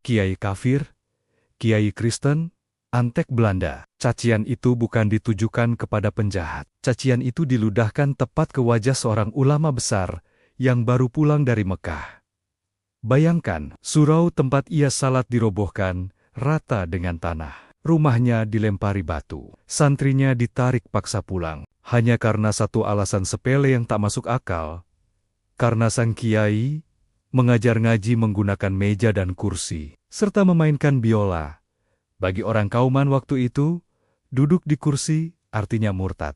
Kiai kafir, kiai Kristen, antek Belanda. Cacian itu bukan ditujukan kepada penjahat. Cacian itu diludahkan tepat ke wajah seorang ulama besar yang baru pulang dari Mekah. Bayangkan, surau tempat ia salat dirobohkan, rata dengan tanah. Rumahnya dilempari batu. Santrinya ditarik paksa pulang. Hanya karena satu alasan sepele yang tak masuk akal. Karena sang kiai mengajar ngaji menggunakan meja dan kursi, serta memainkan biola. Bagi orang Kauman waktu itu, duduk di kursi artinya murtad.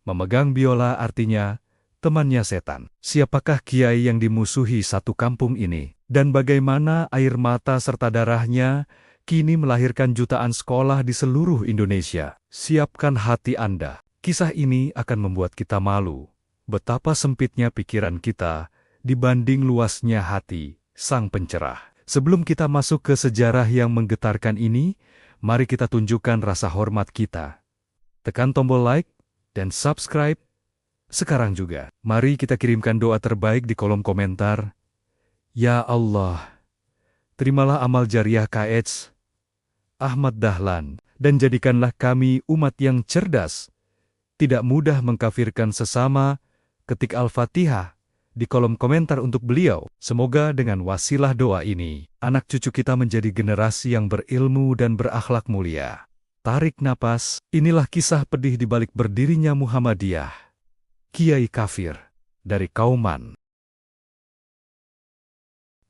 Memegang biola artinya temannya setan. Siapakah kiai yang dimusuhi satu kampung ini? Dan bagaimana air mata serta darahnya kini melahirkan jutaan sekolah di seluruh Indonesia? Siapkan hati Anda. Kisah ini akan membuat kita malu. Betapa sempitnya pikiran kita dibanding luasnya hati Sang Pencerah. Sebelum kita masuk ke sejarah yang menggetarkan ini, mari kita tunjukkan rasa hormat kita. Tekan tombol like dan subscribe sekarang juga. Mari kita kirimkan doa terbaik di kolom komentar. Ya Allah, terimalah amal jariah KH Ahmad Dahlan, dan jadikanlah kami umat yang cerdas, tidak mudah mengkafirkan sesama. Ketik Al-Fatihah di kolom komentar untuk beliau. Semoga dengan wasilah doa ini, anak cucu kita menjadi generasi yang berilmu dan berakhlak mulia. Tarik napas, inilah kisah pedih di balik berdirinya Muhammadiyah. Kiai kafir dari Kauman.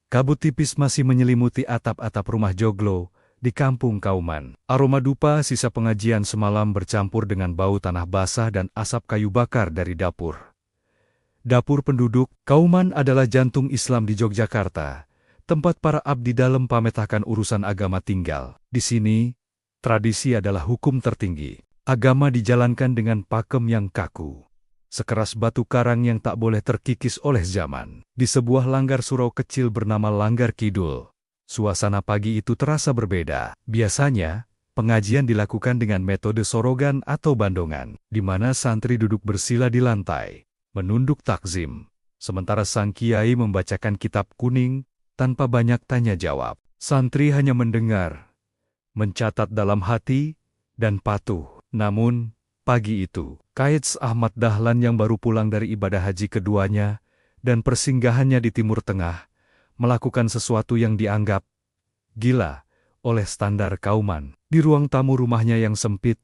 Kabut tipis masih menyelimuti atap-atap rumah joglo di kampung Kauman. Aroma dupa sisa pengajian semalam bercampur dengan bau tanah basah dan asap kayu bakar dari dapur. Dapur penduduk Kauman adalah jantung Islam di Yogyakarta, tempat para abdi dalam pametahkan urusan agama tinggal. Di sini, tradisi adalah hukum tertinggi. Agama dijalankan dengan pakem yang kaku, sekeras batu karang yang tak boleh terkikis oleh zaman. Di sebuah langgar surau kecil bernama Langgar Kidul, suasana pagi itu terasa berbeda. Biasanya, pengajian dilakukan dengan metode sorogan atau bandongan, di mana santri duduk bersila di lantai, menunduk takzim, sementara sang kiai membacakan kitab kuning tanpa banyak tanya jawab. Santri hanya mendengar, mencatat dalam hati, dan patuh. Namun, pagi itu, KH Ahmad Dahlan yang baru pulang dari ibadah haji keduanya dan persinggahannya di Timur Tengah, melakukan sesuatu yang dianggap gila oleh standar Kauman. Di ruang tamu rumahnya yang sempit,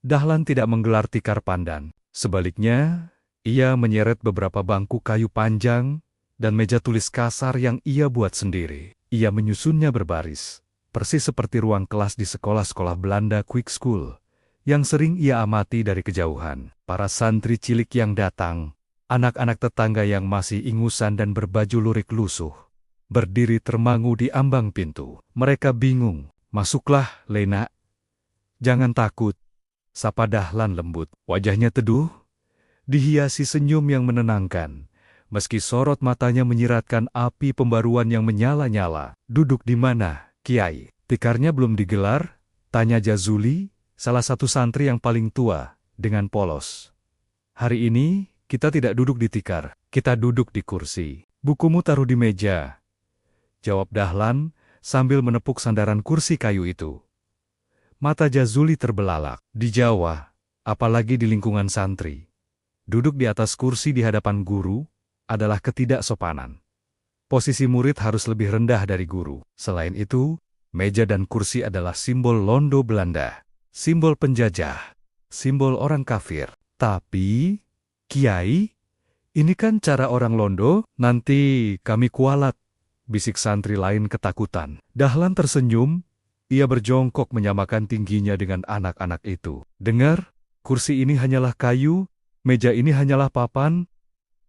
Dahlan tidak menggelar tikar pandan. Sebaliknya, ia menyeret beberapa bangku kayu panjang dan meja tulis kasar yang ia buat sendiri. Ia menyusunnya berbaris, persis seperti ruang kelas di sekolah-sekolah Belanda quick school, yang sering ia amati dari kejauhan. Para santri cilik yang datang, anak-anak tetangga yang masih ingusan dan berbaju lurik lusuh, berdiri termangu di ambang pintu. Mereka bingung. Masuklah, Lena. Jangan takut, sapa Dahlan lembut. Wajahnya teduh, dihiasi senyum yang menenangkan, meski sorot matanya menyiratkan api pembaruan yang menyala-nyala. Duduk di mana, Kiai? Tikarnya belum digelar? Tanya Jazuli, salah satu santri yang paling tua, dengan polos. Hari ini, kita tidak duduk di tikar, kita duduk di kursi. Bukumu taruh di meja, jawab Dahlan, sambil menepuk sandaran kursi kayu itu. Mata Jazuli terbelalak. Di Jawa, apalagi di lingkungan santri, duduk di atas kursi di hadapan guru adalah ketidaksopanan. Posisi murid harus lebih rendah dari guru. Selain itu, meja dan kursi adalah simbol londo Belanda, simbol penjajah, simbol orang kafir. Tapi, Kiai, ini kan cara orang londo. Nanti kami kualat, bisik santri lain ketakutan. Dahlan tersenyum, ia berjongkok menyamakan tingginya dengan anak-anak itu. Dengar, kursi ini hanyalah kayu, meja ini hanyalah papan.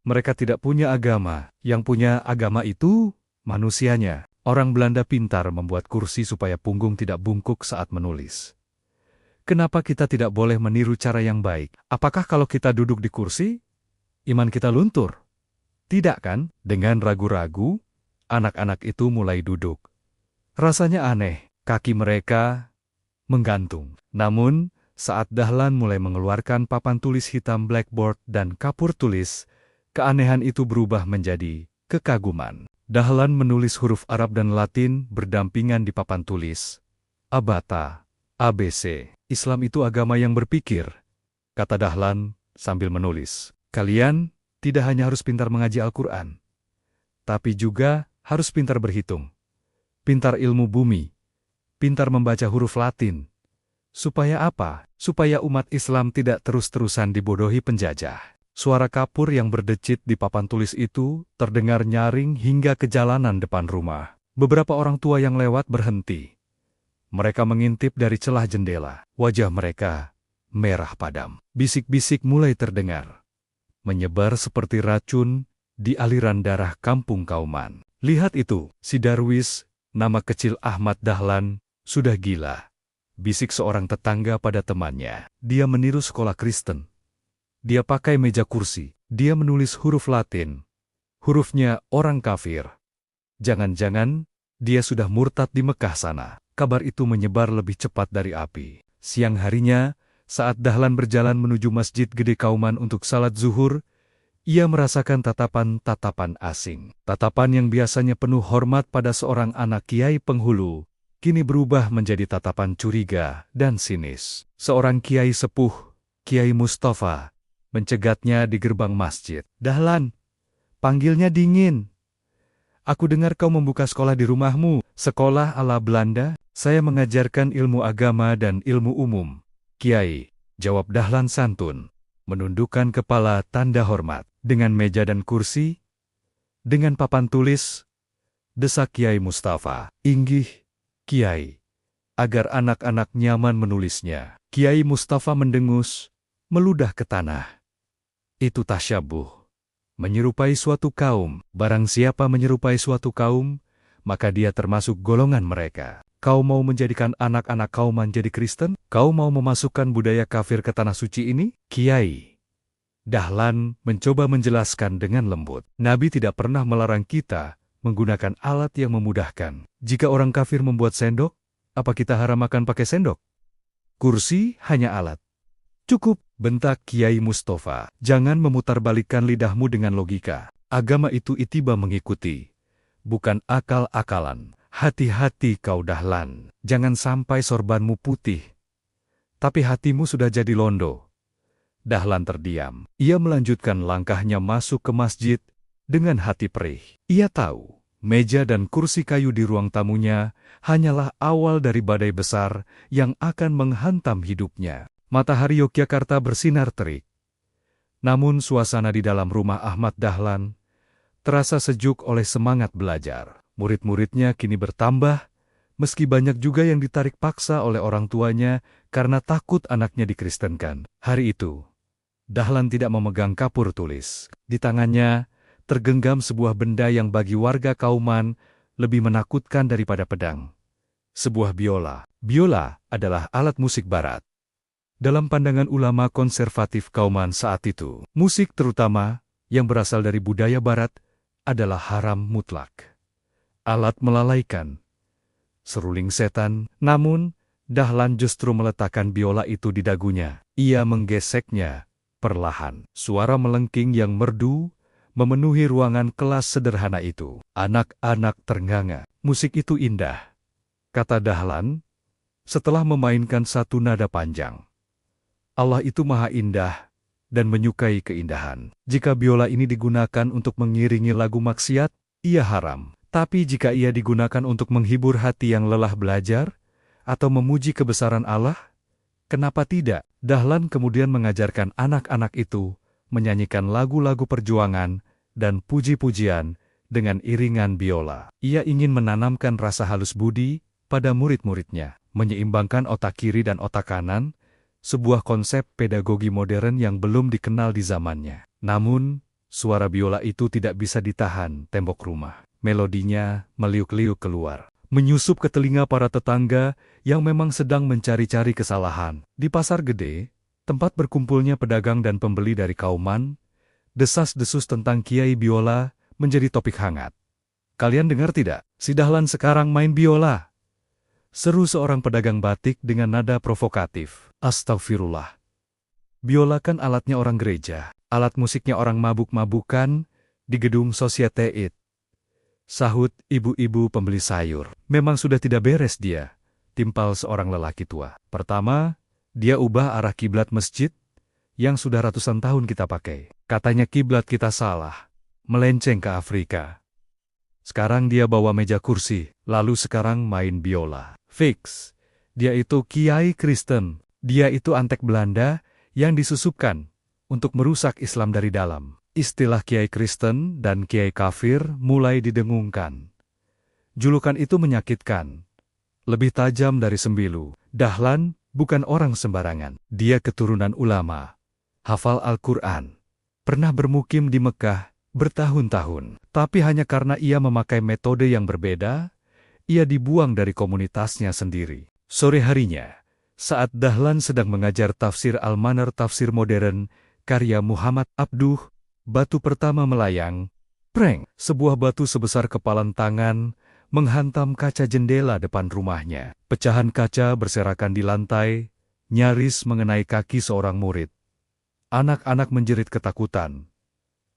Mereka tidak punya agama. Yang punya agama itu manusianya. Orang Belanda pintar membuat kursi supaya punggung tidak bungkuk saat menulis. Kenapa kita tidak boleh meniru cara yang baik? Apakah kalau kita duduk di kursi, iman kita luntur? Tidak kan? Dengan ragu-ragu, anak-anak itu mulai duduk. Rasanya aneh, kaki mereka menggantung. Namun, saat Dahlan mulai mengeluarkan papan tulis hitam blackboard dan kapur tulis, keanehan itu berubah menjadi kekaguman. Dahlan menulis huruf Arab dan Latin berdampingan di papan tulis. Abata, ABC. Islam itu agama yang berpikir, kata Dahlan sambil menulis. Kalian tidak hanya harus pintar mengaji Al-Quran, tapi juga harus pintar berhitung, pintar ilmu bumi, pintar membaca huruf Latin. Supaya apa? Supaya umat Islam tidak terus-terusan dibodohi penjajah. Suara kapur yang berdecit di papan tulis itu terdengar nyaring hingga ke jalanan depan rumah. Beberapa orang tua yang lewat berhenti. Mereka mengintip dari celah jendela. Wajah mereka merah padam. Bisik-bisik mulai terdengar, menyebar seperti racun di aliran darah kampung Kauman. Lihat itu, si Darwis, nama kecil Ahmad Dahlan, sudah gila. Bisik seorang tetangga pada temannya. Dia meniru sekolah Kristen. Dia pakai meja kursi. Dia menulis huruf Latin. Hurufnya orang kafir. Jangan-jangan dia sudah murtad di Mekah sana. Kabar itu menyebar lebih cepat dari api. Siang harinya, saat Dahlan berjalan menuju Masjid Gede Kauman untuk salat zuhur, ia merasakan tatapan-tatapan asing. Tatapan yang biasanya penuh hormat pada seorang anak kiai penghulu, kini berubah menjadi tatapan curiga dan sinis. Seorang kiai sepuh, Kiai Mustafa, mencegatnya di gerbang masjid. Dahlan, panggilnya dingin. Aku dengar kau membuka sekolah di rumahmu. Sekolah ala Belanda, saya mengajarkan ilmu agama dan ilmu umum. Kiai, jawab Dahlan santun, menundukkan kepala tanda hormat. Dengan meja dan kursi, dengan papan tulis, desak Kiai Mustafa. Inggih, Kiai, agar anak-anak nyaman menulisnya. Kiai Mustafa mendengus, meludah ke tanah. Itu tasyabuh, menyerupai suatu kaum. Barang siapa menyerupai suatu kaum, maka dia termasuk golongan mereka. Kau mau menjadikan anak-anak Kauman jadi Kristen? Kau mau memasukkan budaya kafir ke tanah suci ini? Kiai, Dahlan mencoba menjelaskan dengan lembut. Nabi tidak pernah melarang kita menggunakan alat yang memudahkan. Jika orang kafir membuat sendok, apa kita haram makan pakai sendok? Kursi hanya alat. Cukup, bentak Kiai Mustafa. Jangan memutarbalikkan lidahmu dengan logika. Agama itu itiba mengikuti, bukan akal-akalan. Hati-hati kau Dahlan. Jangan sampai sorbanmu putih, tapi hatimu sudah jadi londo. Dahlan terdiam. Ia melanjutkan langkahnya masuk ke masjid dengan hati perih. Ia tahu, meja dan kursi kayu di ruang tamunya hanyalah awal dari badai besar yang akan menghantam hidupnya. Matahari Yogyakarta bersinar terik. Namun suasana di dalam rumah Ahmad Dahlan terasa sejuk oleh semangat belajar. Murid-muridnya kini bertambah, meski banyak juga yang ditarik paksa oleh orang tuanya karena takut anaknya dikristenkan. Hari itu, Dahlan tidak memegang kapur tulis. Di tangannya tergenggam sebuah benda yang bagi warga Kauman lebih menakutkan daripada pedang. Sebuah biola. Biola adalah alat musik barat. Dalam pandangan ulama konservatif Kauman saat itu, musik terutama yang berasal dari budaya barat adalah haram mutlak. Alat melalaikan, seruling setan. Namun, Dahlan justru meletakkan biola itu di dagunya. Ia menggeseknya perlahan. Suara melengking yang merdu memenuhi ruangan kelas sederhana itu. Anak-anak ternganga. Musik itu indah, kata Dahlan, setelah memainkan satu nada panjang. Allah itu maha indah dan menyukai keindahan. Jika biola ini digunakan untuk mengiringi lagu maksiat, ia haram. Tapi jika ia digunakan untuk menghibur hati yang lelah belajar atau memuji kebesaran Allah, kenapa tidak? Dahlan kemudian mengajarkan anak-anak itu menyanyikan lagu-lagu perjuangan dan puji-pujian dengan iringan biola. Ia ingin menanamkan rasa halus budi pada murid-muridnya, menyeimbangkan otak kiri dan otak kanan, sebuah konsep pedagogi modern yang belum dikenal di zamannya. Namun, suara biola itu tidak bisa ditahan tembok rumah. Melodinya meliuk-liuk keluar, menyusup ke telinga para tetangga yang memang sedang mencari-cari kesalahan. Di pasar gede, tempat berkumpulnya pedagang dan pembeli dari Kauman, desas-desus tentang Kiai Biola menjadi topik hangat. Kalian dengar tidak? Si Dahlan sekarang main biola, seru seorang pedagang batik dengan nada provokatif. Astagfirullah. Biola kan alatnya orang gereja, alat musiknya orang mabuk-mabukan di gedung Societe It. Sahut ibu-ibu pembeli sayur. Memang sudah tidak beres dia, timpal seorang lelaki tua. Pertama, dia ubah arah kiblat masjid yang sudah ratusan tahun kita pakai. Katanya kiblat kita salah, melenceng ke Afrika. Sekarang dia bawa meja kursi, lalu sekarang main biola. Fix, dia itu kiai Kristen, dia itu antek Belanda yang disusupkan untuk merusak Islam dari dalam. Istilah kiai Kristen dan kiai kafir mulai didengungkan. Julukan itu menyakitkan, lebih tajam dari sembilu. Dahlan bukan orang sembarangan. Dia keturunan ulama, hafal Al-Quran, pernah bermukim di Mekah bertahun-tahun. Tapi hanya karena ia memakai metode yang berbeda, ia dibuang dari komunitasnya sendiri. Sore harinya, saat Dahlan sedang mengajar tafsir Al-Manar tafsir modern, karya Muhammad Abduh, batu pertama melayang, preng, sebuah batu sebesar kepalan tangan, menghantam kaca jendela depan rumahnya. Pecahan kaca berserakan di lantai, nyaris mengenai kaki seorang murid. Anak-anak menjerit ketakutan.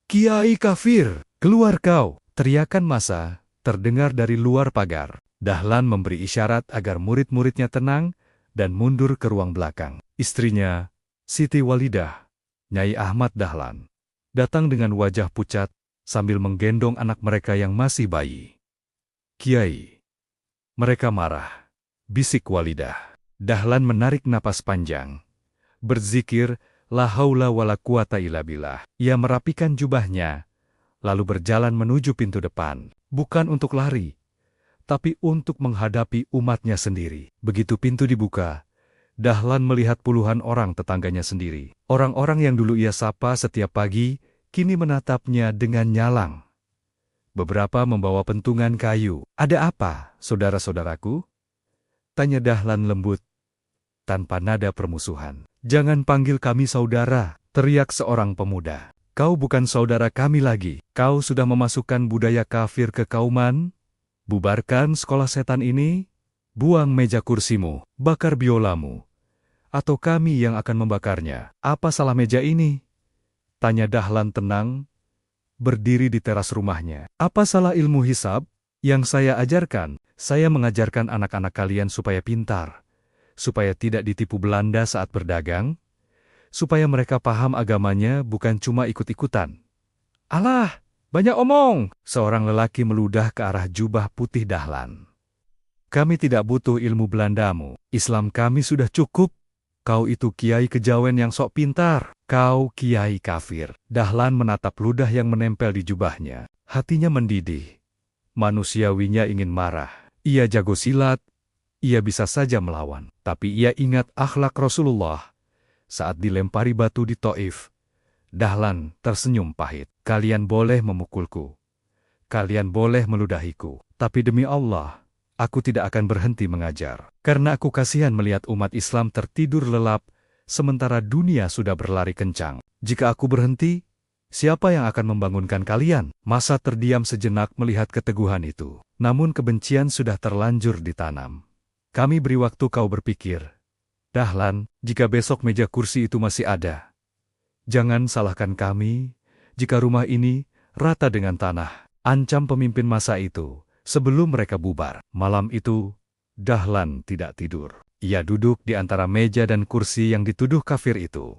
"Kiai kafir, keluar kau!" Teriakan massa terdengar dari luar pagar. Dahlan memberi isyarat agar murid-muridnya tenang dan mundur ke ruang belakang. Istrinya, Siti Walidah, Nyai Ahmad Dahlan, datang dengan wajah pucat sambil menggendong anak mereka yang masih bayi. "Kiai, mereka marah," bisik Walidah. Dahlan menarik napas panjang, berzikir, "La haula wala quwata illa billah." Ia merapikan jubahnya, lalu berjalan menuju pintu depan, bukan untuk lari, tapi untuk menghadapi umatnya sendiri. Begitu pintu dibuka, Dahlan melihat puluhan orang tetangganya sendiri. Orang-orang yang dulu ia sapa setiap pagi, kini menatapnya dengan nyalang. Beberapa membawa pentungan kayu. "Ada apa, saudara-saudaraku?" tanya Dahlan lembut, tanpa nada permusuhan. "Jangan panggil kami saudara," teriak seorang pemuda. "Kau bukan saudara kami lagi. Kau sudah memasukkan budaya kafir ke Kauman. Bubarkan sekolah setan ini, buang meja kursimu, bakar biolamu, atau kami yang akan membakarnya." "Apa salah meja ini?" tanya Dahlan tenang, berdiri di teras rumahnya. "Apa salah ilmu hisab yang saya ajarkan? Saya mengajarkan anak-anak kalian supaya pintar, supaya tidak ditipu Belanda saat berdagang, supaya mereka paham agamanya bukan cuma ikut-ikutan." "Alah, banyak omong!" seorang lelaki meludah ke arah jubah putih Dahlan. "Kami tidak butuh ilmu Belandamu. Islam kami sudah cukup. Kau itu kiai kejawen yang sok pintar. Kau kiai kafir." Dahlan menatap ludah yang menempel di jubahnya. Hatinya mendidih. Manusiawinya ingin marah. Ia jago silat, ia bisa saja melawan. Tapi ia ingat akhlak Rasulullah. Saat dilempari batu di Taif, Dahlan tersenyum pahit. "Kalian boleh memukulku, kalian boleh meludahiku, tapi demi Allah, aku tidak akan berhenti mengajar. Karena aku kasihan melihat umat Islam tertidur lelap, sementara dunia sudah berlari kencang. Jika aku berhenti, siapa yang akan membangunkan kalian?" Massa terdiam sejenak melihat keteguhan itu. Namun kebencian sudah terlanjur ditanam. "Kami beri waktu kau berpikir, Dahlan, jika besok meja kursi itu masih ada. Jangan salahkan kami jika rumah ini rata dengan tanah," ancam pemimpin massa itu sebelum mereka bubar. Malam itu, Dahlan tidak tidur. Ia duduk di antara meja dan kursi yang dituduh kafir itu,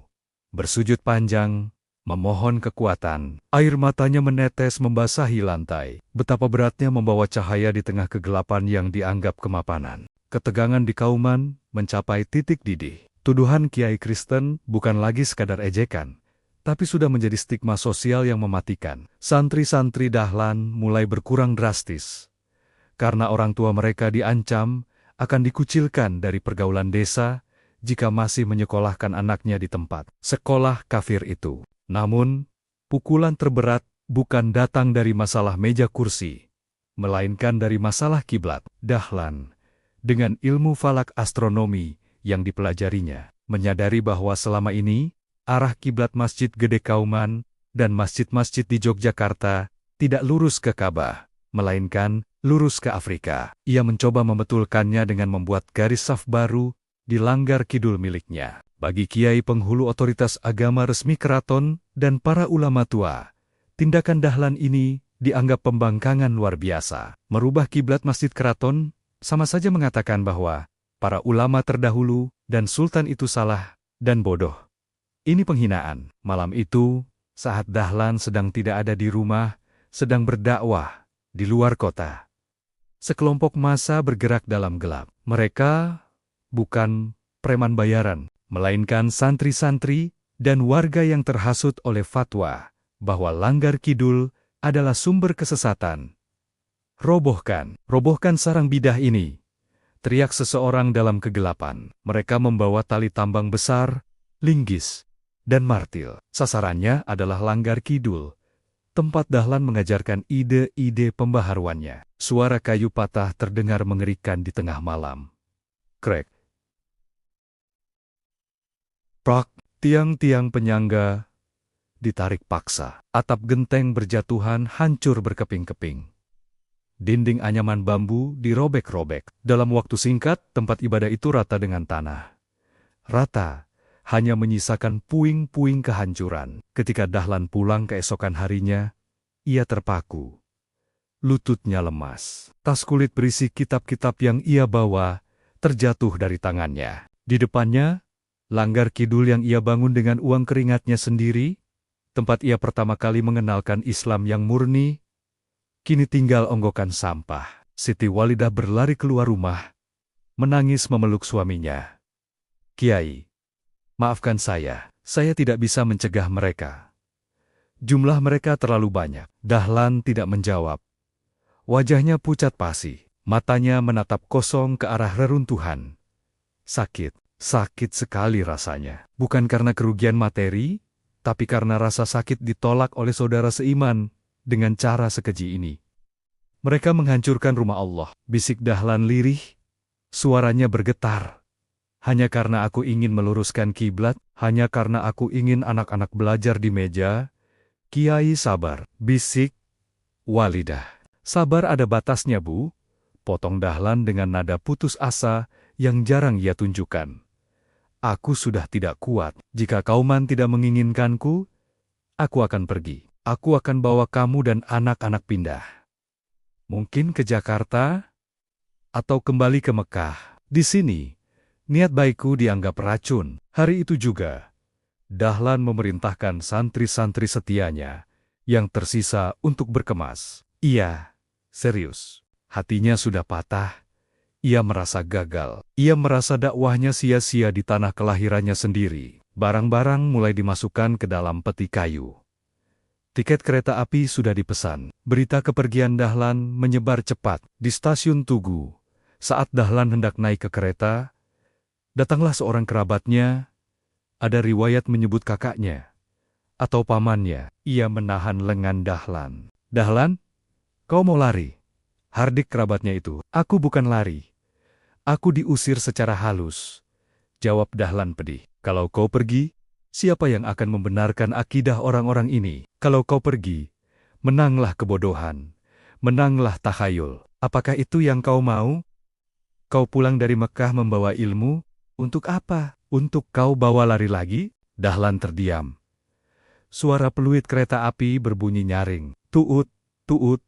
bersujud panjang, memohon kekuatan. Air matanya menetes membasahi lantai. Betapa beratnya membawa cahaya di tengah kegelapan yang dianggap kemapanan. Ketegangan di Kauman mencapai titik didih. Tuduhan kiai Kristen bukan lagi sekadar ejekan, tapi sudah menjadi stigma sosial yang mematikan. Santri-santri Dahlan mulai berkurang drastis, karena orang tua mereka diancam akan dikucilkan dari pergaulan desa jika masih menyekolahkan anaknya di tempat sekolah kafir itu. Namun, pukulan terberat bukan datang dari masalah meja kursi, melainkan dari masalah kiblat. Dahlan, dengan ilmu falak astronomi yang dipelajarinya, menyadari bahwa selama ini, arah kiblat Masjid Gede Kauman dan masjid-masjid di Yogyakarta tidak lurus ke Ka'bah, melainkan lurus ke Afrika. Ia mencoba membetulkannya dengan membuat garis saf baru di langgar kidul miliknya. Bagi kiai penghulu otoritas agama resmi keraton dan para ulama tua, tindakan Dahlan ini dianggap pembangkangan luar biasa. Merubah kiblat Masjid Keraton sama saja mengatakan bahwa para ulama terdahulu dan sultan itu salah dan bodoh. Ini penghinaan. Malam itu, saat Dahlan sedang tidak ada di rumah, sedang berdakwah di luar kota, sekelompok massa bergerak dalam gelap. Mereka bukan preman bayaran, melainkan santri-santri dan warga yang terhasut oleh fatwa bahwa Langgar Kidul adalah sumber kesesatan. Robohkan sarang bidah ini, teriak seseorang dalam kegelapan. Mereka membawa tali tambang besar, linggis, dan martil. Sasarannya adalah Langgar Kidul, tempat Dahlan mengajarkan ide-ide pembaharuannya. Suara kayu patah terdengar mengerikan di tengah malam. Krek. Prak, tiang-tiang penyangga ditarik paksa. Atap genteng berjatuhan hancur berkeping-keping. Dinding anyaman bambu dirobek-robek. Dalam waktu singkat, tempat ibadah itu rata dengan tanah. Rata, hanya menyisakan puing-puing kehancuran. Ketika Dahlan pulang keesokan harinya, ia terpaku. Lututnya lemas. Tas kulit berisi kitab-kitab yang ia bawa terjatuh dari tangannya. Di depannya, Langgar Kidul yang ia bangun dengan uang keringatnya sendiri, tempat ia pertama kali mengenalkan Islam yang murni, kini tinggal onggokan sampah. Siti Walidah berlari keluar rumah, menangis memeluk suaminya. "Kiai, maafkan saya tidak bisa mencegah mereka. Jumlah mereka terlalu banyak." Dahlan tidak menjawab. Wajahnya pucat pasi, matanya menatap kosong ke arah reruntuhan. Sakit sekali rasanya. Bukan karena kerugian materi, tapi karena rasa sakit ditolak oleh saudara seiman dengan cara sekeji ini. "Mereka menghancurkan rumah Allah," bisik Dahlan lirih, suaranya bergetar. "Hanya karena aku ingin meluruskan kiblat, hanya karena aku ingin anak-anak belajar di meja." "Kiai sabar," bisik Walidah. "Sabar ada batasnya, Bu," potong Dahlan dengan nada putus asa yang jarang ia tunjukkan. "Aku sudah tidak kuat. Jika Kauman tidak menginginkanku, aku akan pergi. Aku akan bawa kamu dan anak-anak pindah. Mungkin ke Jakarta, atau kembali ke Mekah. Di sini, niat baikku dianggap racun." Hari itu juga, Dahlan memerintahkan santri-santri setianya yang tersisa untuk berkemas. Ia serius. Hatinya sudah patah. Ia merasa gagal. Ia merasa dakwahnya sia-sia di tanah kelahirannya sendiri. Barang-barang mulai dimasukkan ke dalam peti kayu. Tiket kereta api sudah dipesan. Berita kepergian Dahlan menyebar cepat. Di stasiun Tugu, saat Dahlan hendak naik ke kereta, datanglah seorang kerabatnya. Ada riwayat menyebut kakaknya atau pamannya. Ia menahan lengan Dahlan. "Dahlan, kau mau lari?" Hardik kerabatnya itu. "Aku bukan lari. Aku diusir secara halus," jawab Dahlan pedih. "Kalau kau pergi, siapa yang akan membenarkan akidah orang-orang ini? Kalau kau pergi, menanglah kebodohan, menanglah takhayul. Apakah itu yang kau mau? Kau pulang dari Mekah membawa ilmu, untuk apa? Untuk kau bawa lari lagi?" Dahlan terdiam. Suara peluit kereta api berbunyi nyaring. "Tuut, tuut,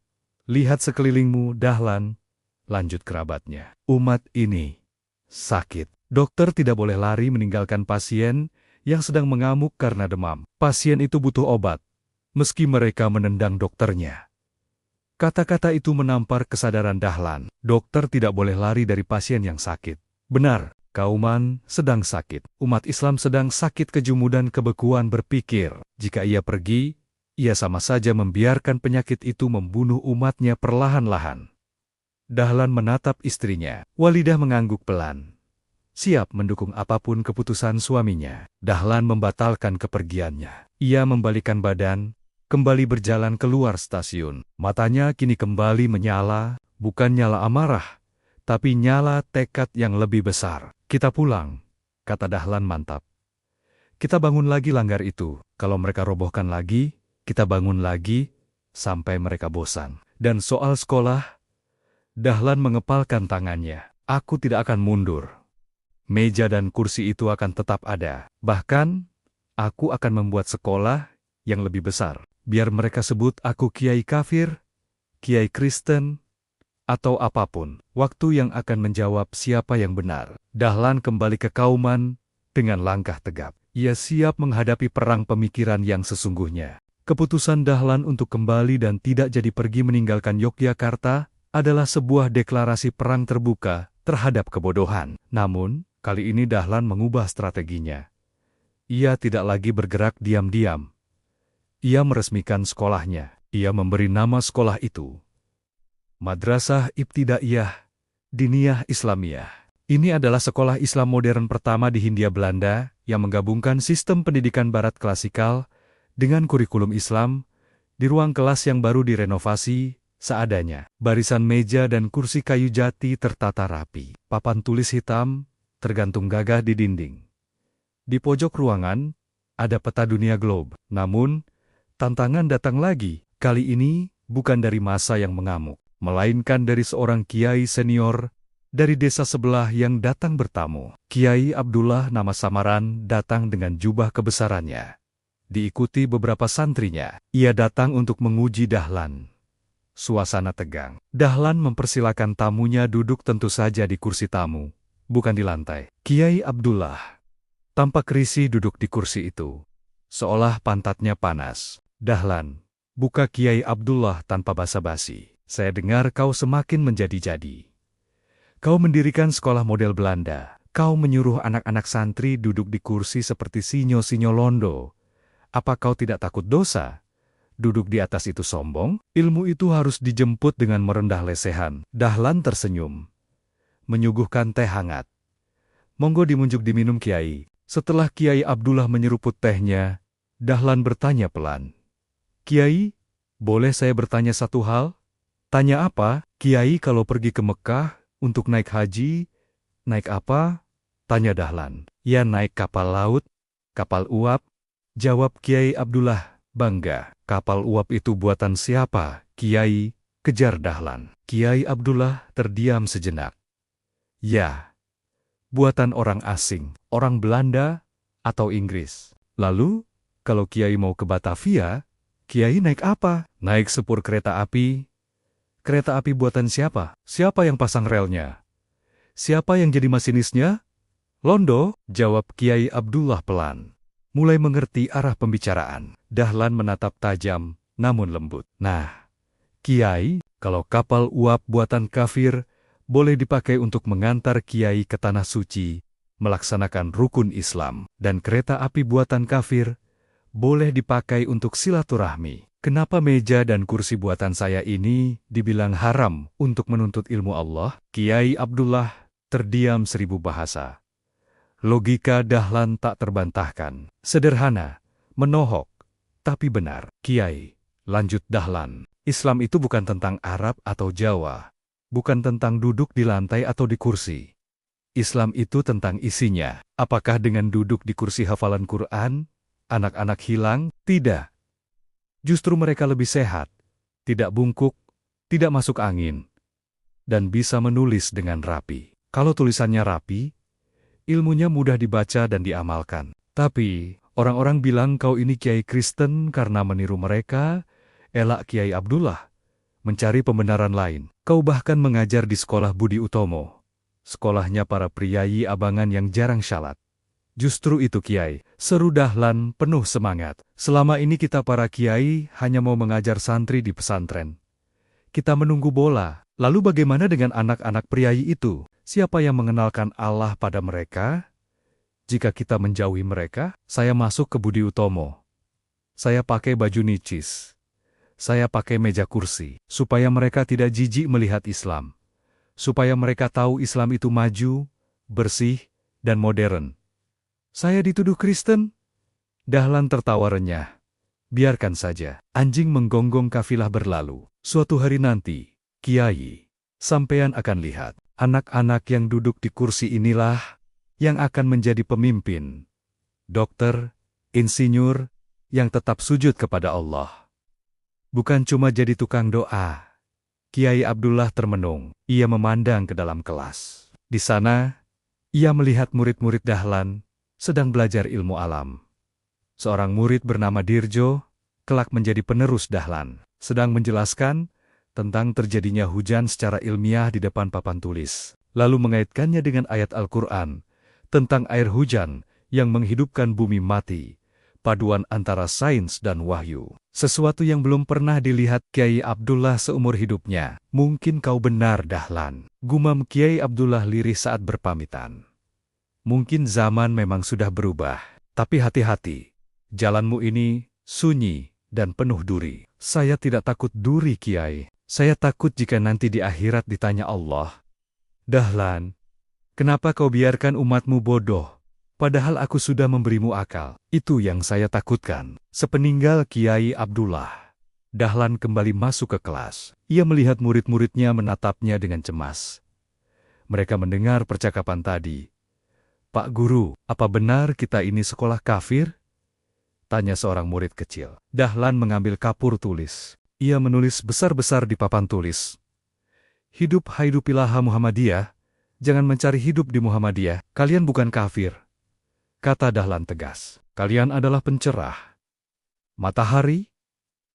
lihat sekelilingmu, Dahlan," lanjut kerabatnya. "Umat ini sakit. Dokter tidak boleh lari meninggalkan pasien yang sedang mengamuk karena demam. Pasien itu butuh obat, meski mereka menendang dokternya." Kata-kata itu menampar kesadaran Dahlan. Dokter tidak boleh lari dari pasien yang sakit. Benar, Kauman sedang sakit. Umat Islam sedang sakit kejumudan kebekuan berpikir. Jika ia pergi, ia sama saja membiarkan penyakit itu membunuh umatnya perlahan-lahan. Dahlan menatap istrinya. Walidah mengangguk pelan, siap mendukung apapun keputusan suaminya. Dahlan membatalkan kepergiannya. Ia membalikkan badan, kembali berjalan keluar stasiun. Matanya kini kembali menyala, bukan nyala amarah, tapi nyala tekad yang lebih besar. "Kita pulang," kata Dahlan mantap. "Kita bangun lagi Langgar itu. Kalau mereka robohkan lagi, kita bangun lagi, sampai mereka bosan. Dan soal sekolah," Dahlan mengepalkan tangannya, "aku tidak akan mundur. Meja dan kursi itu akan tetap ada. Bahkan, aku akan membuat sekolah yang lebih besar. Biar mereka sebut aku kiai kafir, kiai Kristen, atau apapun, waktu yang akan menjawab siapa yang benar. Dahlan kembali ke Kauman dengan langkah tegap. Ia siap menghadapi perang pemikiran yang sesungguhnya. Keputusan Dahlan untuk kembali dan tidak jadi pergi meninggalkan Yogyakarta adalah sebuah deklarasi perang terbuka terhadap kebodohan. Namun, kali ini Dahlan mengubah strateginya. Ia tidak lagi bergerak diam-diam. Ia meresmikan sekolahnya. Ia memberi nama sekolah itu Madrasah Ibtidaiyah Diniyah Islamiyah. Ini adalah sekolah Islam modern pertama di Hindia Belanda yang menggabungkan sistem pendidikan barat klasikal dengan kurikulum Islam di ruang kelas yang baru direnovasi seadanya. Barisan meja dan kursi kayu jati tertata rapi. Papan tulis hitam tergantung gagah di dinding. Di pojok ruangan ada peta dunia globe. Namun, tantangan datang lagi. Kali ini bukan dari massa yang mengamuk, melainkan dari seorang kiai senior dari desa sebelah yang datang bertamu. Kiai Abdullah nama samaran datang dengan jubah kebesarannya. Diikuti beberapa santrinya. Ia datang untuk menguji Dahlan. Suasana tegang. Dahlan mempersilakan tamunya duduk tentu saja di kursi tamu, bukan di lantai. Kiai Abdullah tampak risih duduk di kursi itu, seolah pantatnya panas. Dahlan, buka Kiai Abdullah tanpa basa-basi. Saya dengar kau semakin menjadi-jadi. Kau mendirikan sekolah model Belanda. Kau menyuruh anak-anak santri duduk di kursi seperti sinyo-sinyo londo. Apa kau tidak takut dosa? Duduk di atas itu sombong? Ilmu itu harus dijemput dengan merendah lesehan. Dahlan tersenyum, menyuguhkan teh hangat. Monggo dimunjuk diminum Kiai. Setelah Kiai Abdullah menyeruput tehnya, Dahlan bertanya pelan. Kiai, boleh saya bertanya satu hal? Tanya apa? Kiai kalau pergi ke Mekah untuk naik haji, naik apa? Tanya Dahlan. Ya naik kapal laut, kapal uap. Jawab Kiai Abdullah, bangga. Kapal uap itu buatan siapa, Kiai? Kejar Dahlan. Kiai Abdullah terdiam sejenak. Ya, buatan orang asing, orang Belanda atau Inggris. Lalu, kalau Kiai mau ke Batavia, Kiai naik apa? Naik sepur kereta api. Kereta api buatan siapa? Siapa yang pasang relnya? Siapa yang jadi masinisnya? Londo, jawab Kiai Abdullah pelan. Mulai mengerti arah pembicaraan. Dahlan menatap tajam, namun lembut. Nah, Kiai, kalau kapal uap buatan kafir, boleh dipakai untuk mengantar Kiai ke Tanah Suci, melaksanakan rukun Islam. Dan kereta api buatan kafir, boleh dipakai untuk silaturahmi. Kenapa meja dan kursi buatan saya ini dibilang haram untuk menuntut ilmu Allah? Kiai Abdullah terdiam 1000 bahasa. Logika Dahlan tak terbantahkan. Sederhana, menohok, tapi benar. Kiai, lanjut Dahlan, Islam itu bukan tentang Arab atau Jawa. Bukan tentang duduk di lantai atau di kursi. Islam itu tentang isinya. Apakah dengan duduk di kursi hafalan Quran, anak-anak hilang? Tidak. Justru mereka lebih sehat, tidak bungkuk, tidak masuk angin, dan bisa menulis dengan rapi. Kalau tulisannya rapi, ilmunya mudah dibaca dan diamalkan. Tapi, orang-orang bilang kau ini Kiai Kristen karena meniru mereka, elak Kiai Abdullah, mencari pembenaran lain. Kau bahkan mengajar di sekolah Budi Utomo, sekolahnya para priyayi abangan yang jarang syalat. Justru itu Kiai, seru Dahlan penuh semangat. Selama ini kita para Kiai hanya mau mengajar santri di pesantren. Kita menunggu bola. Lalu bagaimana dengan anak-anak priyayi itu? Siapa yang mengenalkan Allah pada mereka? Jika kita menjauhi mereka, saya masuk ke Budi Utomo. Saya pakai baju nicis. Saya pakai meja kursi. Supaya mereka tidak jijik melihat Islam. Supaya mereka tahu Islam itu maju, bersih, dan modern. Saya dituduh Kristen? Dahlan tertawa renyah. Biarkan saja. Anjing menggonggong kafilah berlalu. Suatu hari nanti, Kiai, sampean akan lihat. Anak-anak yang duduk di kursi inilah yang akan menjadi pemimpin. Dokter, insinyur, yang tetap sujud kepada Allah. Bukan cuma jadi tukang doa. Kiai Abdullah termenung. Ia memandang ke dalam kelas. Di sana, ia melihat murid-murid Dahlan sedang belajar ilmu alam. Seorang murid bernama Dirjo, kelak menjadi penerus Dahlan, sedang menjelaskan tentang terjadinya hujan secara ilmiah di depan papan tulis, lalu mengaitkannya dengan ayat Al-Quran tentang air hujan yang menghidupkan bumi mati, paduan antara sains dan wahyu. Sesuatu yang belum pernah dilihat Kiai Abdullah seumur hidupnya. Mungkin kau benar, Dahlan, gumam Kiai Abdullah lirih saat berpamitan. Mungkin zaman memang sudah berubah, tapi hati-hati. Jalanmu ini sunyi dan penuh duri. Saya tidak takut duri, Kiai. Saya takut jika nanti di akhirat ditanya Allah, Dahlan, kenapa kau biarkan umatmu bodoh? Padahal aku sudah memberimu akal. Itu yang saya takutkan. Sepeninggal Kiai Abdullah, Dahlan kembali masuk ke kelas. Ia melihat murid-muridnya menatapnya dengan cemas. Mereka mendengar percakapan tadi. Pak Guru, apa benar kita ini sekolah kafir? Tanya seorang murid kecil. Dahlan mengambil kapur tulis. Ia menulis besar-besar di papan tulis. Hidupilah Muhammadiyah, jangan mencari hidup di Muhammadiyah. Kalian bukan kafir. Kata Dahlan tegas, kalian adalah pencerah. Matahari,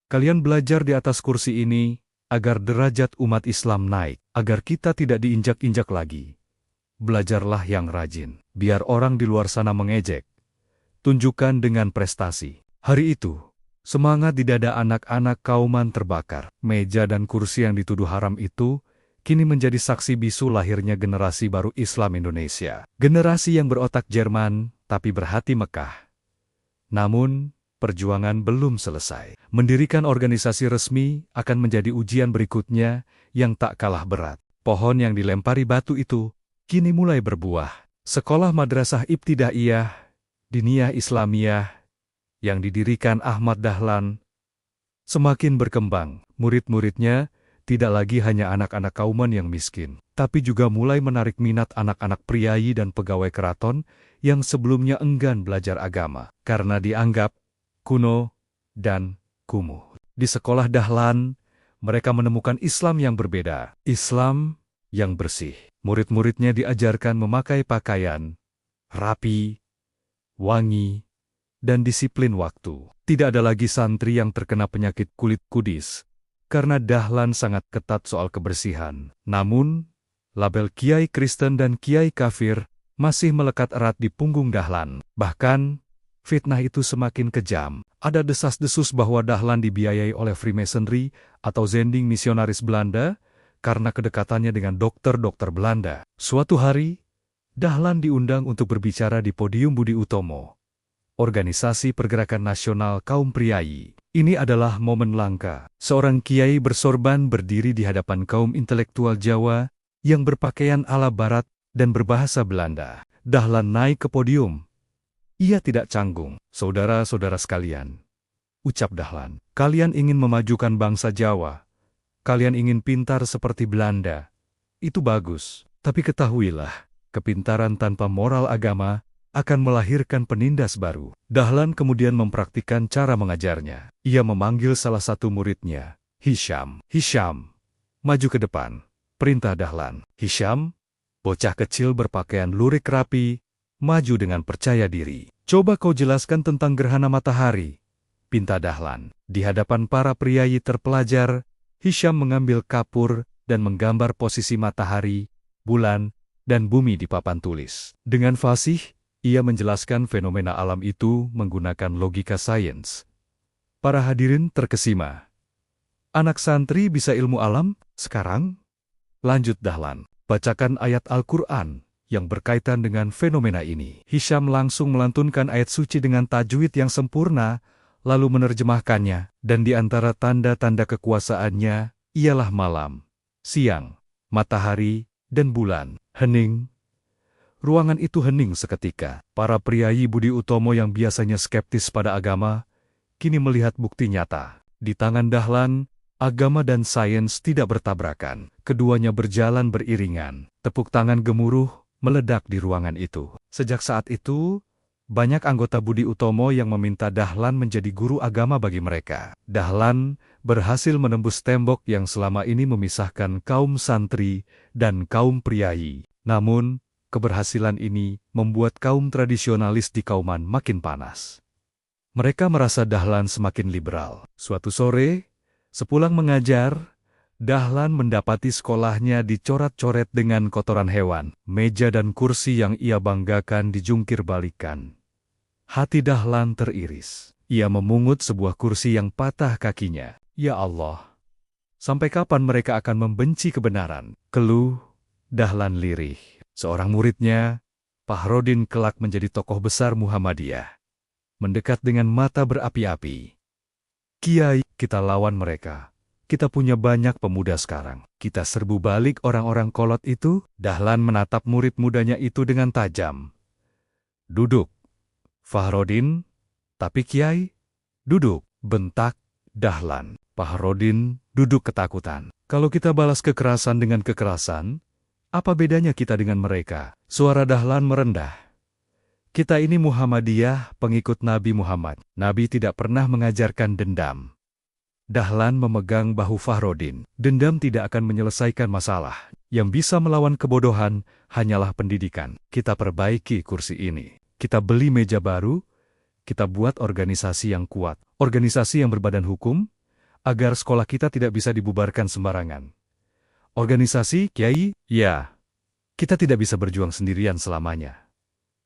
kalian belajar di atas kursi ini agar derajat umat Islam naik, agar kita tidak diinjak-injak lagi. Belajarlah yang rajin, biar orang di luar sana mengejek. Tunjukkan dengan prestasi. Hari itu, semangat di dada anak-anak kauman terbakar. Meja dan kursi yang dituduh haram itu kini menjadi saksi bisu lahirnya generasi baru Islam Indonesia. Generasi yang berotak Jerman, tapi berhati Mekah. Namun, perjuangan belum selesai. Mendirikan organisasi resmi akan menjadi ujian berikutnya yang tak kalah berat. Pohon yang dilempari batu itu kini mulai berbuah. Sekolah Madrasah Ibtidaiyah, Diniyah Islamiyah, yang didirikan Ahmad Dahlan, semakin berkembang. Murid-muridnya tidak lagi hanya anak-anak kauman yang miskin, tapi juga mulai menarik minat anak-anak priayi dan pegawai keraton yang sebelumnya enggan belajar agama, karena dianggap kuno dan kumuh. Di sekolah Dahlan, mereka menemukan Islam yang berbeda, Islam yang bersih. Murid-muridnya diajarkan memakai pakaian rapi, wangi, dan disiplin waktu. Tidak ada lagi santri yang terkena penyakit kulit kudis, karena Dahlan sangat ketat soal kebersihan. Namun, label Kiai Kristen dan Kiai Kafir masih melekat erat di punggung Dahlan. Bahkan, fitnah itu semakin kejam. Ada desas-desus bahwa Dahlan dibiayai oleh Freemasonry atau Zending misionaris Belanda karena kedekatannya dengan dokter-dokter Belanda. Suatu hari, Dahlan diundang untuk berbicara di podium Budi Utomo, Organisasi Pergerakan Nasional Kaum Priayi. Ini adalah momen langka. Seorang kiai bersorban berdiri di hadapan kaum intelektual Jawa yang berpakaian ala barat dan berbahasa Belanda. Dahlan naik ke podium. Ia tidak canggung. Saudara-saudara sekalian, ucap Dahlan, kalian ingin memajukan bangsa Jawa. Kalian ingin pintar seperti Belanda. Itu bagus. Tapi ketahuilah, kepintaran tanpa moral agama akan melahirkan penindas baru. Dahlan kemudian mempraktikkan cara mengajarnya. Ia memanggil salah satu muridnya, Hisham. Hisham, maju ke depan. Perintah Dahlan. Hisham, bocah kecil berpakaian lurik rapi, maju dengan percaya diri. Coba kau jelaskan tentang gerhana matahari, pinta Dahlan. Di hadapan para priayi terpelajar, Hisham mengambil kapur dan menggambar posisi matahari, bulan, dan bumi di papan tulis. Dengan fasih, ia menjelaskan fenomena alam itu menggunakan logika sains. Para hadirin terkesima. Anak santri bisa ilmu alam sekarang? Lanjut Dahlan, bacakan ayat Al-Quran yang berkaitan dengan fenomena ini. Hisham langsung melantunkan ayat suci dengan tajwid yang sempurna, lalu menerjemahkannya, dan di antara tanda-tanda kekuasaannya, ialah malam, siang, matahari, dan bulan. Hening. Ruangan itu hening seketika. Para priayi Budi Utomo yang biasanya skeptis pada agama, kini melihat bukti nyata. Di tangan Dahlan, agama dan sains tidak bertabrakan. Keduanya berjalan beriringan. Tepuk tangan gemuruh meledak di ruangan itu. Sejak saat itu, banyak anggota Budi Utomo yang meminta Dahlan menjadi guru agama bagi mereka. Dahlan berhasil menembus tembok yang selama ini memisahkan kaum santri dan kaum priayi. Namun, keberhasilan ini membuat kaum tradisionalis di Kauman makin panas. Mereka merasa Dahlan semakin liberal. Suatu sore, sepulang mengajar, Dahlan mendapati sekolahnya dicoret-coret dengan kotoran hewan. Meja dan kursi yang ia banggakan dijungkir balikan. Hati Dahlan teriris. Ia memungut sebuah kursi yang patah kakinya. Ya Allah, sampai kapan mereka akan membenci kebenaran? Keluh Dahlan lirih. Seorang muridnya, Fahrudin, kelak menjadi tokoh besar Muhammadiyah, mendekat dengan mata berapi-api. Kiai, kita lawan mereka. Kita punya banyak pemuda sekarang. Kita serbu balik orang-orang kolot itu. Dahlan menatap murid mudanya itu dengan tajam. Duduk, Fahrudin. Tapi Kiai, duduk, bentak Dahlan. Fahrudin duduk ketakutan. Kalau kita balas kekerasan dengan kekerasan, apa bedanya kita dengan mereka? Suara Dahlan merendah. Kita ini Muhammadiyah, pengikut Nabi Muhammad. Nabi tidak pernah mengajarkan dendam. Dahlan memegang bahu Fahrudin. Dendam tidak akan menyelesaikan masalah. Yang bisa melawan kebodohan hanyalah pendidikan. Kita perbaiki kursi ini. Kita beli meja baru. Kita buat organisasi yang kuat. Organisasi yang berbadan hukum, agar sekolah kita tidak bisa dibubarkan sembarangan. Organisasi, Kiai? Ya. Kita tidak bisa berjuang sendirian selamanya.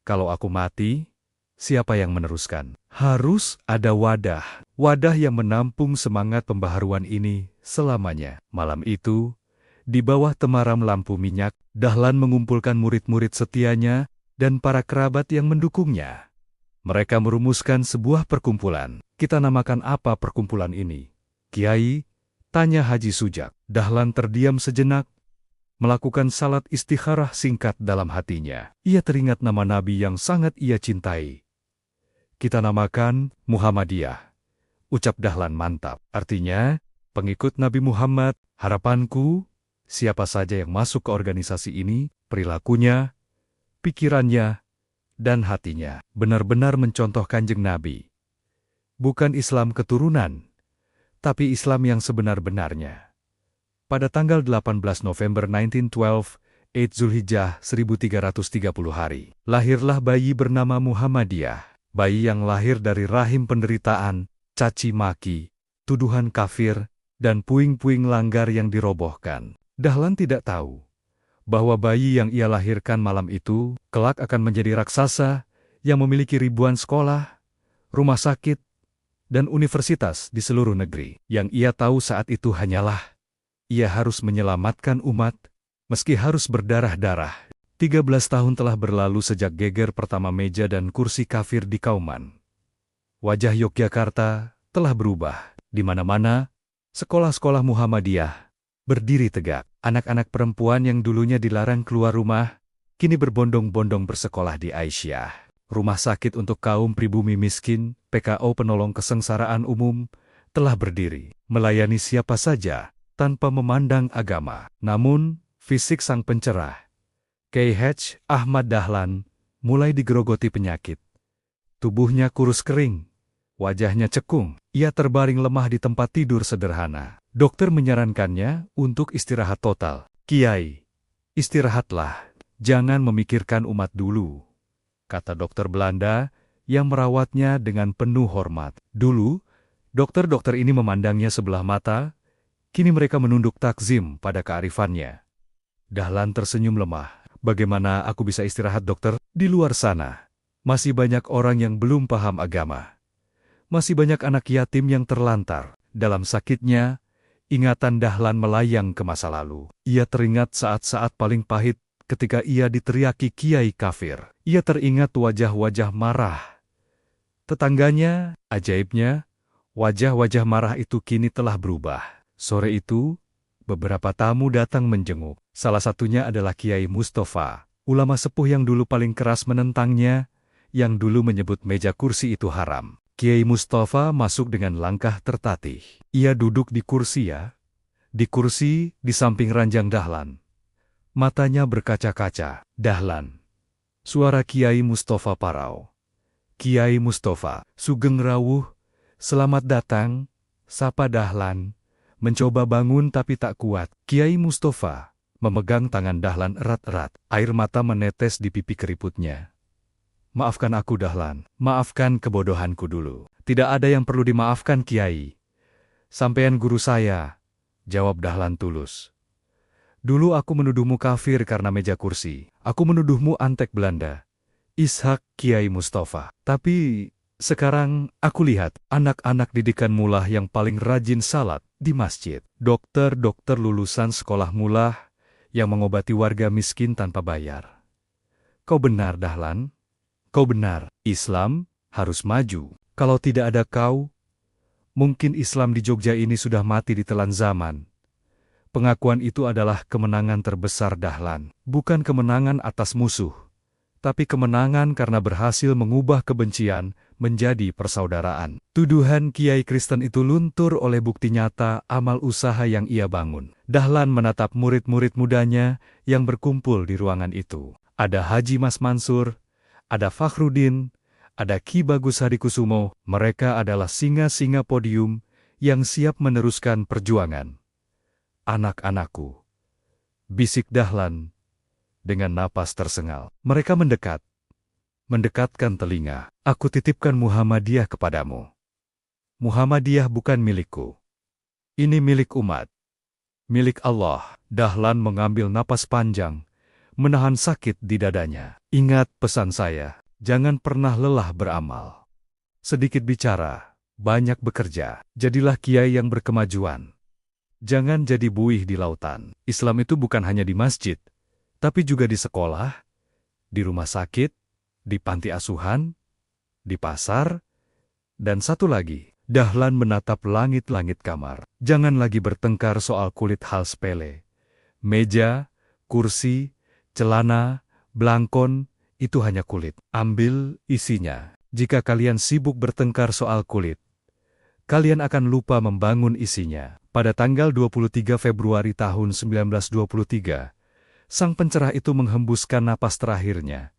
Kalau aku mati, siapa yang meneruskan? Harus ada wadah. Wadah yang menampung semangat pembaharuan ini selamanya. Malam itu, di bawah temaram lampu minyak, Dahlan mengumpulkan murid-murid setianya dan para kerabat yang mendukungnya. Mereka merumuskan sebuah perkumpulan. Kita namakan apa perkumpulan ini? Kiai, tanya Haji Sujak. Dahlan terdiam sejenak, melakukan salat istikharah singkat dalam hatinya. Ia teringat nama Nabi yang sangat ia cintai. Kita namakan Muhammadiyah. Ucap Dahlan mantap. Artinya, pengikut Nabi Muhammad. Harapanku, siapa saja yang masuk ke organisasi ini, perilakunya, pikirannya, dan hatinya benar-benar mencontoh Kanjeng Nabi. Bukan Islam keturunan, tapi Islam yang sebenar-benarnya. Pada tanggal 18 November 1912, 8 Zulhijjah 1330 hari, lahirlah bayi bernama Muhammadiyah. Bayi yang lahir dari rahim penderitaan, caci maki, tuduhan kafir, dan puing-puing langgar yang dirobohkan. Dahlan tidak tahu bahwa bayi yang ia lahirkan malam itu kelak akan menjadi raksasa yang memiliki ribuan sekolah, rumah sakit, dan universitas di seluruh negeri. Yang ia tahu saat itu hanyalah ia harus menyelamatkan umat, meski harus berdarah-darah. 13 tahun telah berlalu sejak geger pertama meja dan kursi kafir di Kauman. Wajah Yogyakarta telah berubah. Di mana-mana, sekolah-sekolah Muhammadiyah berdiri tegak. Anak-anak perempuan yang dulunya dilarang keluar rumah, kini berbondong-bondong bersekolah di Aisyah. Rumah sakit untuk kaum pribumi miskin, PKO penolong kesengsaraan umum, telah berdiri, melayani siapa saja, tanpa memandang agama. Namun, fisik sang pencerah, Kiai H. Ahmad Dahlan, mulai digerogoti penyakit. Tubuhnya kurus kering, wajahnya cekung. Ia terbaring lemah di tempat tidur sederhana. Dokter menyarankannya untuk istirahat total. Kiai, istirahatlah, jangan memikirkan umat dulu, kata dokter Belanda yang merawatnya dengan penuh hormat. Dulu, dokter-dokter ini memandangnya sebelah mata, kini mereka menunduk takzim pada kearifannya. Dahlan tersenyum lemah. Bagaimana aku bisa istirahat, dokter? Di luar sana, masih banyak orang yang belum paham agama. Masih banyak anak yatim yang terlantar. Dalam sakitnya, ingatan Dahlan melayang ke masa lalu. Ia teringat saat-saat paling pahit ketika ia diteriaki kiai kafir. Ia teringat wajah-wajah marah tetangganya. Ajaibnya, wajah-wajah marah itu kini telah berubah. Sore itu, beberapa tamu datang menjenguk. Salah satunya adalah Kiai Mustafa, ulama sepuh yang dulu paling keras menentangnya, yang dulu menyebut meja kursi itu haram. Kiai Mustafa masuk dengan langkah tertatih. Ia duduk di kursi di kursi di samping ranjang Dahlan. Matanya berkaca-kaca. Dahlan. Suara Kiai Mustafa parau. Kiai Mustafa, Sugeng rawuh, selamat datang, sapa Dahlan. Mencoba bangun tapi tak kuat. Kiai Mustafa memegang tangan Dahlan erat-erat. Air mata menetes di pipi keriputnya. Maafkan aku, Dahlan. Maafkan kebodohanku dulu. Tidak ada yang perlu dimaafkan, Kiai. Sampean guru saya. jawab Dahlan tulus. Dulu aku menuduhmu kafir karena meja kursi. Aku menuduhmu antek Belanda. Ishak Kiai Mustafa. Tapi sekarang aku lihat anak-anak didikanmu lah yang paling rajin salat di masjid. Dokter-dokter lulusan sekolahmu lah yang mengobati warga miskin tanpa bayar. Kau benar, Dahlan. Kau benar. Islam harus maju. Kalau tidak ada kau, mungkin Islam di Jogja ini sudah mati di telan zaman. Pengakuan itu adalah kemenangan terbesar Dahlan. Bukan kemenangan atas musuh, tapi kemenangan karena berhasil mengubah kebencian menjadi persaudaraan. Tuduhan Kiai Kristen itu luntur oleh bukti nyata amal usaha yang ia bangun. Dahlan menatap murid-murid mudanya yang berkumpul di ruangan itu. Ada Haji Mas Mansur, ada Fakhrudin, ada Ki Bagus Hadikusumo. Mereka adalah singa-singa podium yang siap meneruskan perjuangan. Anak-anakku, bisik Dahlan dengan napas tersengal. Mereka mendekat, mendekatkan telinga. Aku titipkan Muhammadiyah kepadamu. Muhammadiyah bukan milikku. Ini milik umat, milik Allah. Dahlan mengambil napas panjang, menahan sakit di dadanya. Ingat pesan saya, jangan pernah lelah beramal. Sedikit bicara, banyak bekerja. Jadilah kiai yang berkemajuan. Jangan jadi buih di lautan. Islam itu bukan hanya di masjid, tapi juga di sekolah, di rumah sakit, di panti asuhan, di pasar, dan satu lagi. Dahlan menatap langit-langit kamar. Jangan lagi bertengkar soal kulit hal sepele. Meja, kursi, celana, belangkon, itu hanya kulit. Ambil isinya. Jika kalian sibuk bertengkar soal kulit, kalian akan lupa membangun isinya. Pada tanggal 23 Februari tahun 1923, sang pencerah itu menghembuskan napas terakhirnya.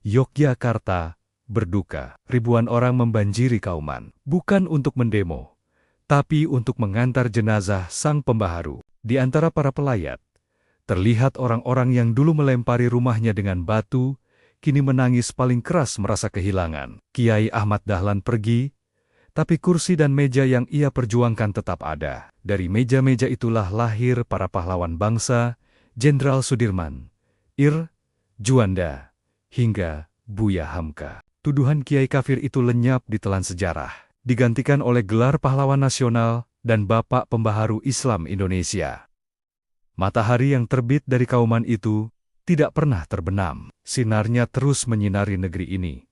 Yogyakarta berduka. Ribuan orang membanjiri Kauman. Bukan untuk mendemo, tapi untuk mengantar jenazah sang pembaharu. Di antara para pelayat, terlihat orang-orang yang dulu melempari rumahnya dengan batu, kini menangis paling keras merasa kehilangan. Kiai Ahmad Dahlan pergi, tapi kursi dan meja yang ia perjuangkan tetap ada. Dari meja-meja itulah lahir para pahlawan bangsa, Jenderal Sudirman, Ir, Juanda, hingga Buya Hamka. Tuduhan Kiai kafir itu lenyap di telan sejarah, digantikan oleh gelar pahlawan nasional dan Bapak Pembaharu Islam Indonesia. Matahari yang terbit dari Kauman itu tidak pernah terbenam. Sinarnya terus menyinari negeri ini,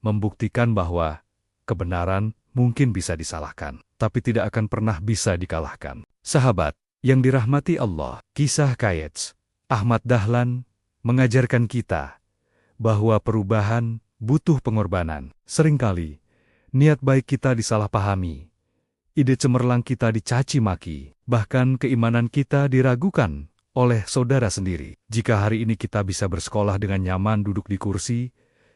membuktikan bahwa kebenaran mungkin bisa disalahkan, tapi tidak akan pernah bisa dikalahkan. Sahabat yang dirahmati Allah, kisah Kayets Ahmad Dahlan mengajarkan kita bahwa perubahan butuh pengorbanan. Seringkali, niat baik kita disalahpahami, ide cemerlang kita dicaci maki, bahkan keimanan kita diragukan oleh saudara sendiri. Jika hari ini kita bisa bersekolah dengan nyaman duduk di kursi,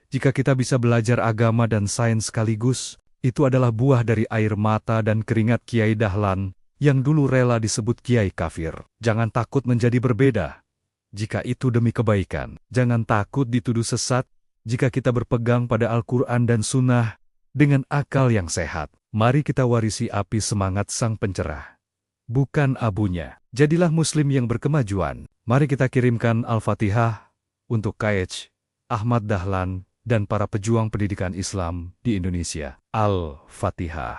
jika kita bisa belajar agama dan sains sekaligus, itu adalah buah dari air mata dan keringat Kiai Dahlan yang dulu rela disebut Kiai kafir. Jangan takut menjadi berbeda jika itu demi kebaikan. Jangan takut dituduh sesat jika kita berpegang pada Al-Quran dan Sunnah dengan akal yang sehat. Mari kita warisi api semangat sang pencerah, bukan abunya. Jadilah Muslim yang berkemajuan. Mari kita kirimkan Al-Fatihah untuk Kayets Ahmad Dahlan dan para pejuang pendidikan Islam di Indonesia. Al-Fatihah.